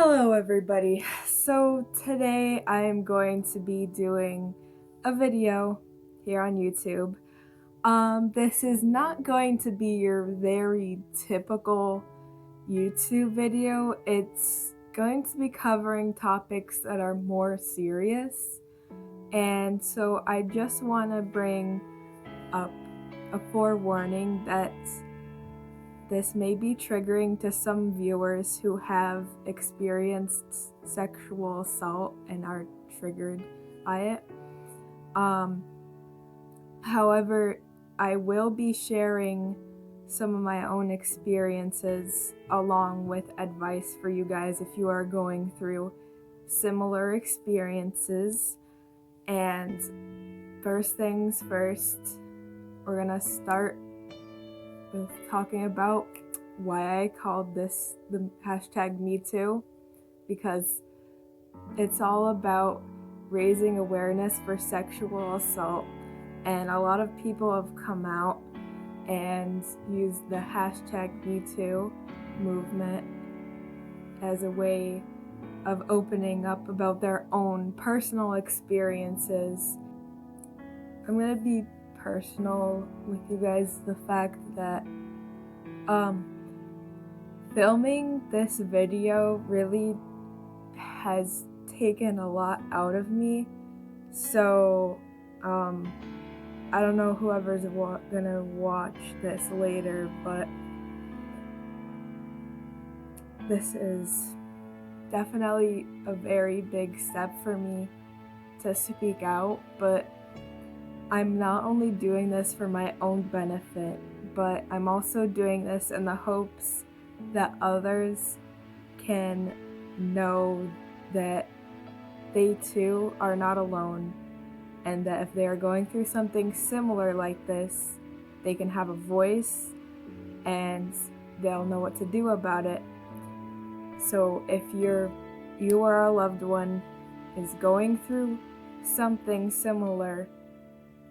Hello everybody. So today I am going to be doing a video here on YouTube. This is not going to be your very typical YouTube video. It's going to be covering topics that are more serious. And so I just want to bring up a forewarning that this may be triggering to some viewers who have experienced sexual assault and are triggered by it. However, I will be sharing some of my own experiences along with advice for you guys if you are going through similar experiences. And first things first, we're gonna start with talking about why I called this the hashtag #MeToo, because it's all about raising awareness for sexual assault, and a lot of people have come out and used the hashtag #MeToo movement as a way of opening up about their own personal experiences. I'm gonna be personal with you guys. The fact that filming this video really has taken a lot out of me, so I don't know whoever's gonna watch this later, but this is definitely a very big step for me to speak out. But I'm not only doing this for my own benefit, but I'm also doing this in the hopes that others can know that they too are not alone, and that if they are going through something similar like this, they can have a voice and they'll know what to do about it. So if you or a loved one is going through something similar,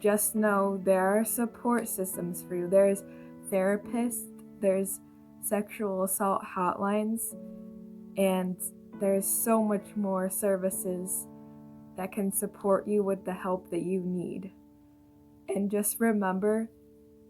just know there are support systems for you. There's therapists, there's sexual assault hotlines, and there's so much more services that can support you with the help that you need. And just remember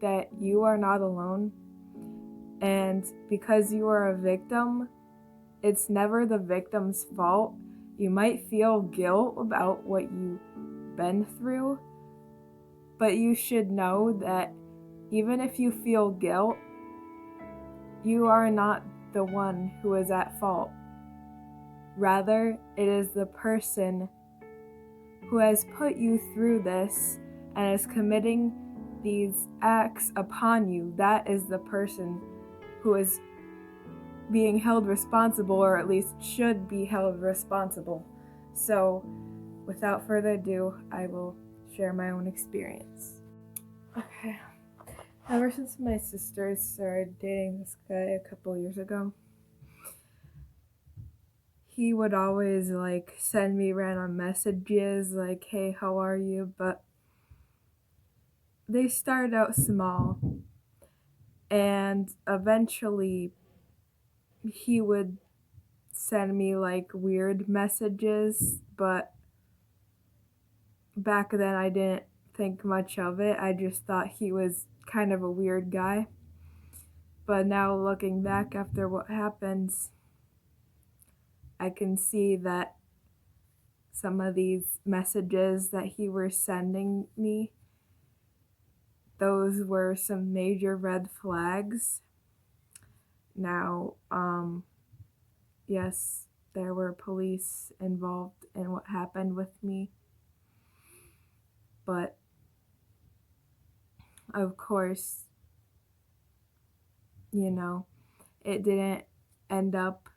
that you are not alone. And because you are a victim, it's never the victim's fault. You might feel guilt about what you've been through, but you should know that even if you feel guilt, you are not the one who is at fault. Rather, it is the person who has put you through this and is committing these acts upon you. That is the person who is being held responsible, or at least should be held responsible. So, without further ado, I will share my own experience. Okay. Ever since my sister started dating this guy a couple years ago, he would always send me random messages like, "Hey, how are you?" But they started out small, and eventually he would send me weird messages, but back then I didn't think much of it. I just thought he was kind of a weird guy. But now looking back after what happened, I can see that some of these messages that he was sending me, those were some major red flags. Now, yes, there were police involved in what happened with me, but of course, it didn't end up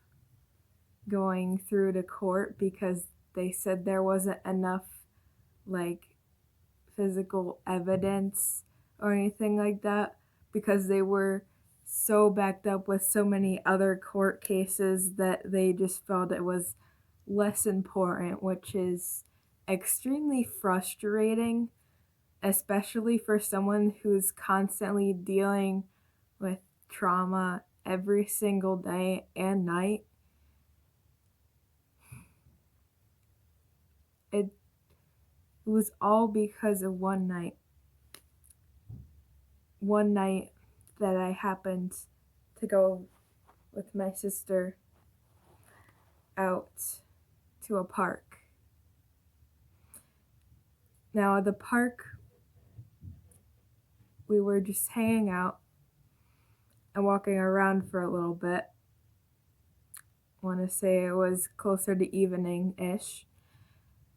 going through to court because they said there wasn't enough physical evidence or anything like that, because they were so backed up with so many other court cases that they just felt it was less important, which is extremely frustrating, especially for someone who's constantly dealing with trauma every single day and night. It was all because of one night. One night that I happened to go with my sister out to a park. Now, at the park, we were just hanging out and walking around for a little bit. I want to say it was closer to evening-ish.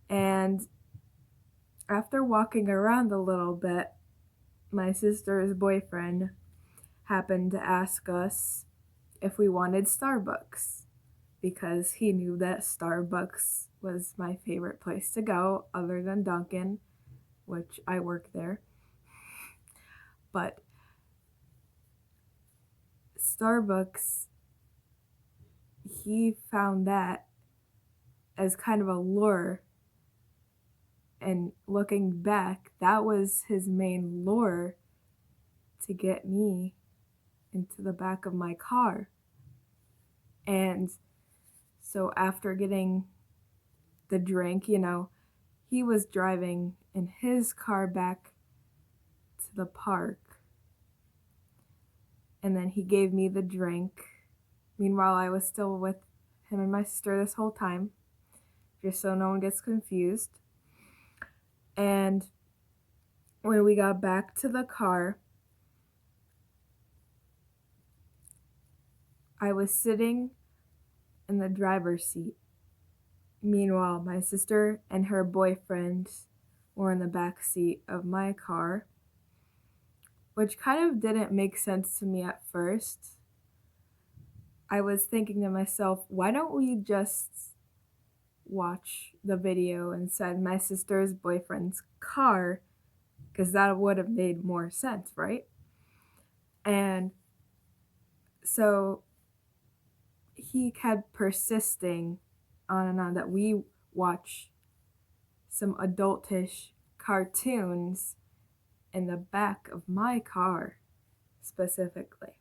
And after walking around a little bit, my sister's boyfriend happened to ask us if we wanted Starbucks, because he knew that Starbucks was my favorite place to go other than Dunkin', which I work there. But Starbucks, he found that as kind of a lure. And looking back, that was his main lure to get me into the back of my car. And so after getting the drink, he was driving in his car back to the park. And then he gave me the drink. Meanwhile, I was still with him and my sister this whole time, just so no one gets confused. And when we got back to the car, I was sitting in the driver's seat. Meanwhile, my sister and her boyfriend were in the back seat of my car, which kind of didn't make sense to me at first. I was thinking to myself, why don't we just watch the video inside my sister's boyfriend's car? Because that would have made more sense, right? And so he kept persisting on and on that we watch some adultish cartoons in the back of my car specifically.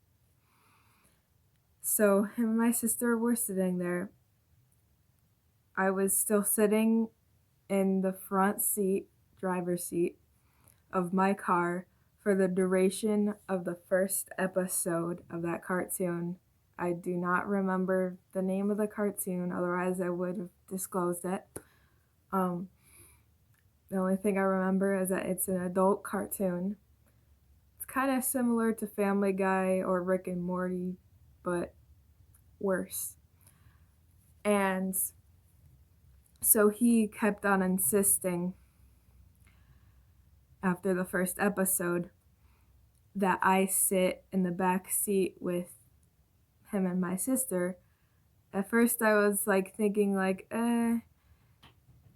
So him and my sister were sitting there. I was still sitting in the front seat, driver's seat of my car for the duration of the first episode of that cartoon. I do not remember the name of the cartoon, otherwise I would have disclosed it. The only thing I remember is that it's an adult cartoon. It's kind of similar to Family Guy or Rick and Morty, but worse. And so he kept on insisting after the first episode that I sit in the back seat with him and my sister. At first I was thinking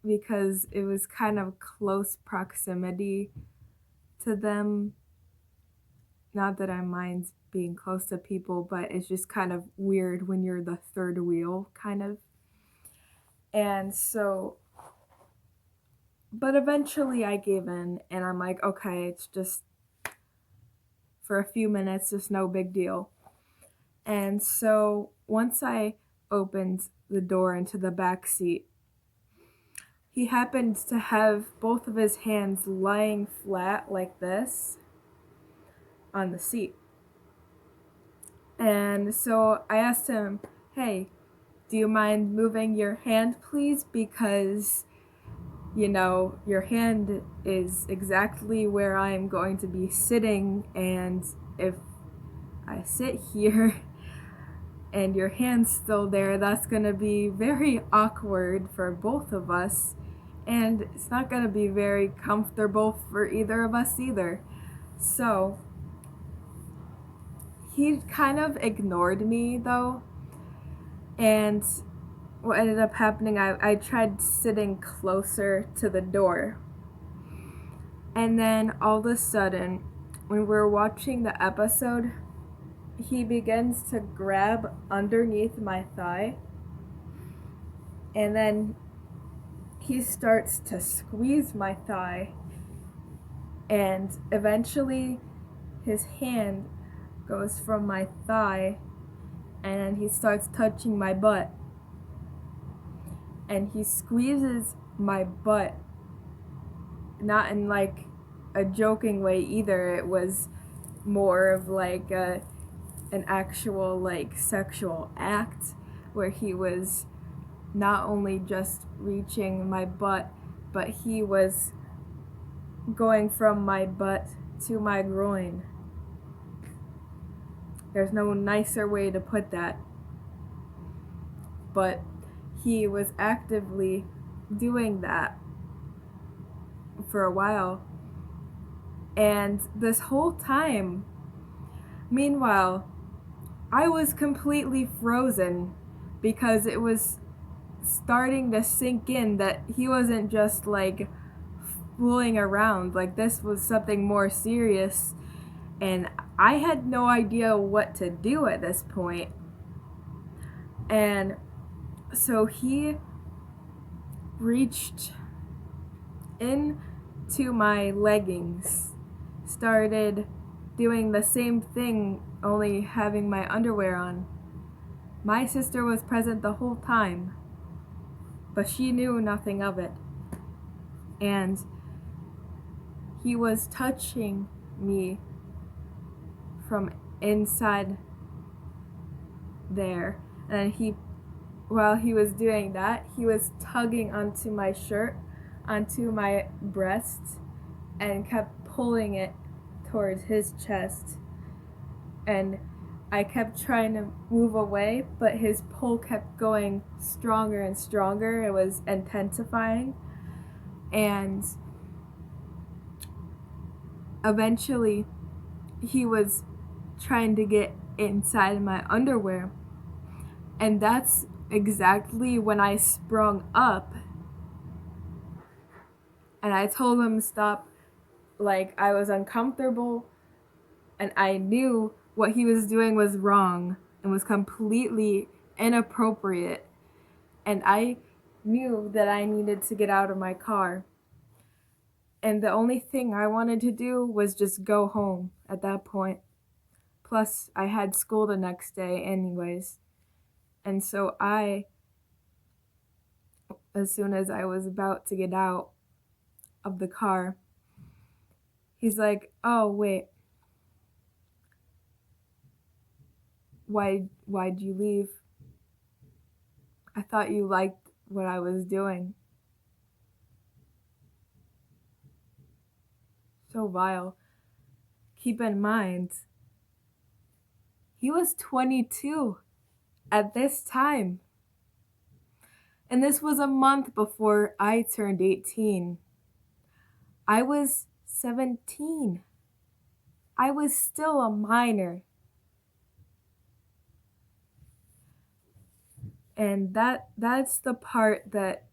because it was kind of close proximity to them. Not that I mind being close to people, but it's just kind of weird when you're the third wheel, kind of. And so, but eventually I gave in, and I'm like, okay, it's just for a few minutes, just no big deal. And so once I opened the door into the back seat, he happened to have both of his hands lying flat like this on the seat. And so I asked him, hey, do you mind moving your hand, please? Because, your hand is exactly where I'm going to be sitting. And if I sit here and your hand's still there, that's going to be very awkward for both of us. And it's not going to be very comfortable for either of us either. So he kind of ignored me though. And what ended up happening, I tried sitting closer to the door. And then all of a sudden, when we're watching the episode, he begins to grab underneath my thigh. And then he starts to squeeze my thigh. And eventually his hand goes from my thigh and he starts touching my butt. And he squeezes my butt not in like a joking way either. It was more of like an actual like sexual act where he was not only just reaching my butt, but he was going from my butt to my groin. There's no nicer way to put that. But he was actively doing that for a while. And this whole time, meanwhile, I was completely frozen because it was starting to sink in that he wasn't just like fooling around. Like, this was something more serious, and I had no idea what to do at this point. And so he reached into my leggings, started doing the same thing, only having my underwear on. My sister was present the whole time, but she knew nothing of it. And he was touching me from inside there. And while he was doing that, he was tugging onto my shirt, onto my breast, and kept pulling it towards his chest. And I kept trying to move away, but his pull kept going stronger and stronger. It was intensifying. And eventually, he was trying to get inside my underwear. And that's exactly when I sprung up. And I told him to stop. Like, I was uncomfortable, and I knew what he was doing was wrong and was completely inappropriate. And I knew that I needed to get out of my car. And the only thing I wanted to do was just go home at that point. Plus, I had school the next day anyways. And so as soon as I was about to get out of the car, he's like, "Oh, wait. Why'd you leave? I thought you liked what I was doing." So vile. Keep in mind, he was 22 at this time. And this was a month before I turned 18. I was 17. I was still a minor. And that's the part that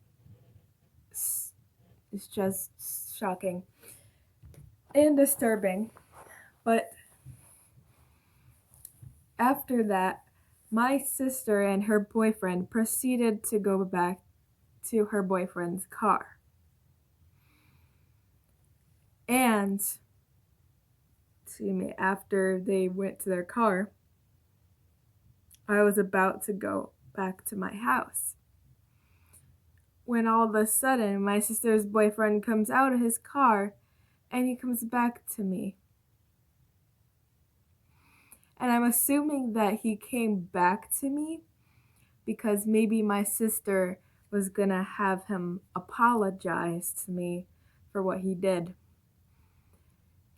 is just shocking and disturbing. But after that, my sister and her boyfriend proceeded to go back to her boyfriend's car. And after they went to their car, I was about to go back to my house, when all of a sudden my sister's boyfriend comes out of his car and he comes back to me. And I'm assuming that he came back to me because maybe my sister was gonna have him apologize to me for what he did.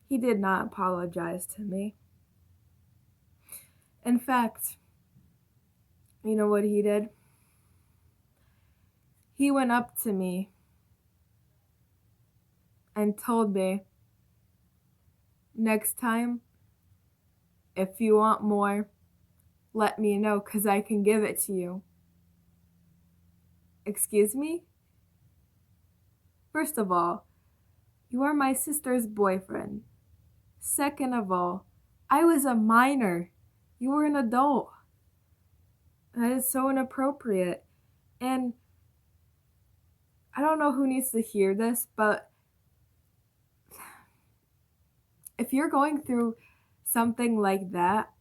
He did not apologize to me. In fact, you know what he did? He went up to me and told me, "Next time, if you want more, let me know, 'cause I can give it to you." Excuse me? First of all, you are my sister's boyfriend. Second of all, I was a minor. You were an adult. That is so inappropriate. And I don't know who needs to hear this, but if you're going through something like that,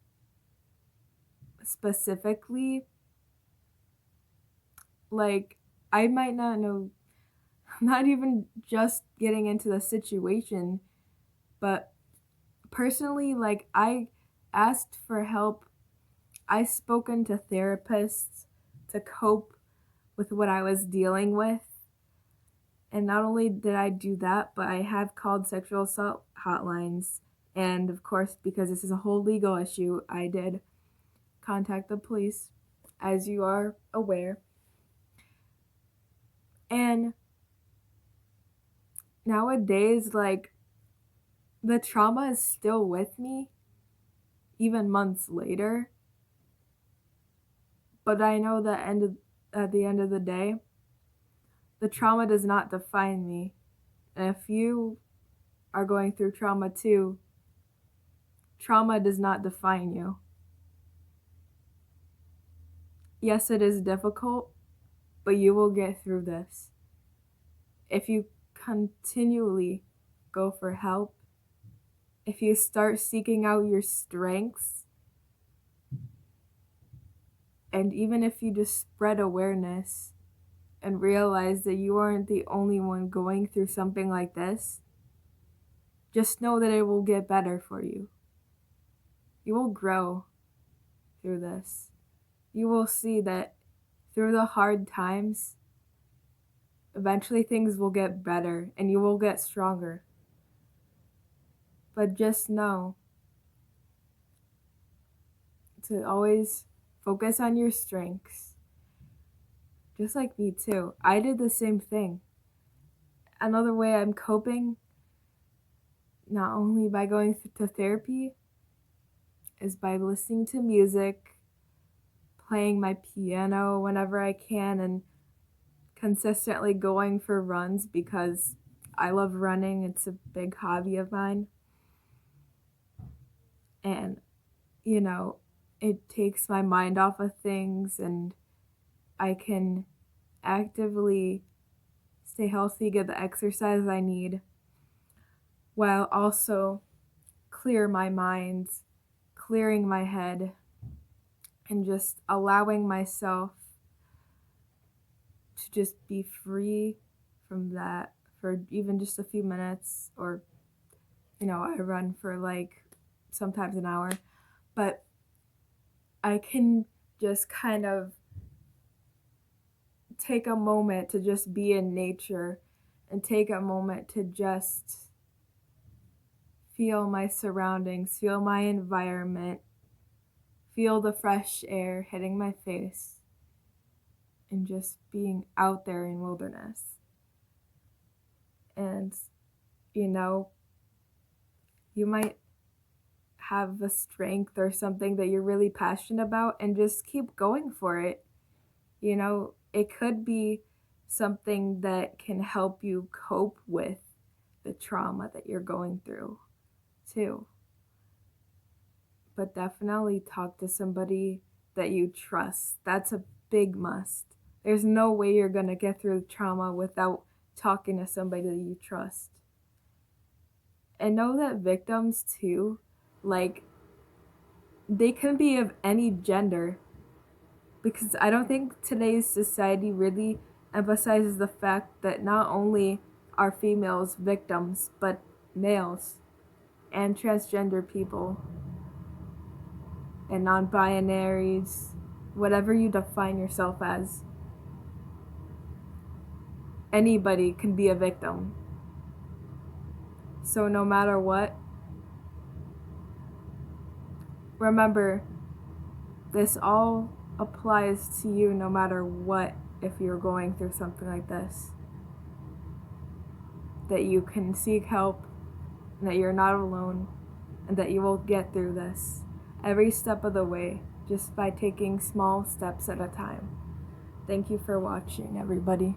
specifically, like, I might not know not even just getting into the situation, but personally, like, I asked for help. I spoken to therapists to cope with what I was dealing with. And not only did I do that, but I have called sexual assault hotlines. And of course, because this is a whole legal issue, I did contact the police, as you are aware. And nowadays, like, the trauma is still with me, even months later. But I know that at the end of the day, the trauma does not define me. And if you are going through trauma too, trauma does not define you. Yes, it is difficult, but you will get through this. If you continually go for help, if you start seeking out your strengths, and even if you just spread awareness and realize that you aren't the only one going through something like this, just know that it will get better for you. You will grow through this. You will see that through the hard times, eventually things will get better and you will get stronger. But just know to always focus on your strengths. Just like me too. I did the same thing. Another way I'm coping, not only by going to therapy, is by listening to music, playing my piano whenever I can, and consistently going for runs because I love running. It's a big hobby of mine. And, you know, it takes my mind off of things and I can actively stay healthy, get the exercise I need, while also clear my mind, clearing my head, and just allowing myself to just be free from that for even just a few minutes. Or, you know, I run for like sometimes an hour, but I can just kind of take a moment to just be in nature and take a moment to just feel my surroundings, feel my environment, feel the fresh air hitting my face, and just being out there in wilderness. And, you know, you might have a strength or something that you're really passionate about and just keep going for it. You know, it could be something that can help you cope with the trauma that you're going through too. But definitely talk to somebody that you trust. That's a big must. There's no way you're going to get through trauma without talking to somebody that you trust. And know that victims too, like, they can be of any gender, because I don't think today's society really emphasizes the fact that not only are females victims, but males and transgender people and non-binaries, whatever you define yourself as. Anybody can be a victim. So no matter what, remember, this all applies to you no matter what. If you're going through something like this, that you can seek help, and that you're not alone, and that you will get through this every step of the way, just by taking small steps at a time. Thank you for watching, everybody.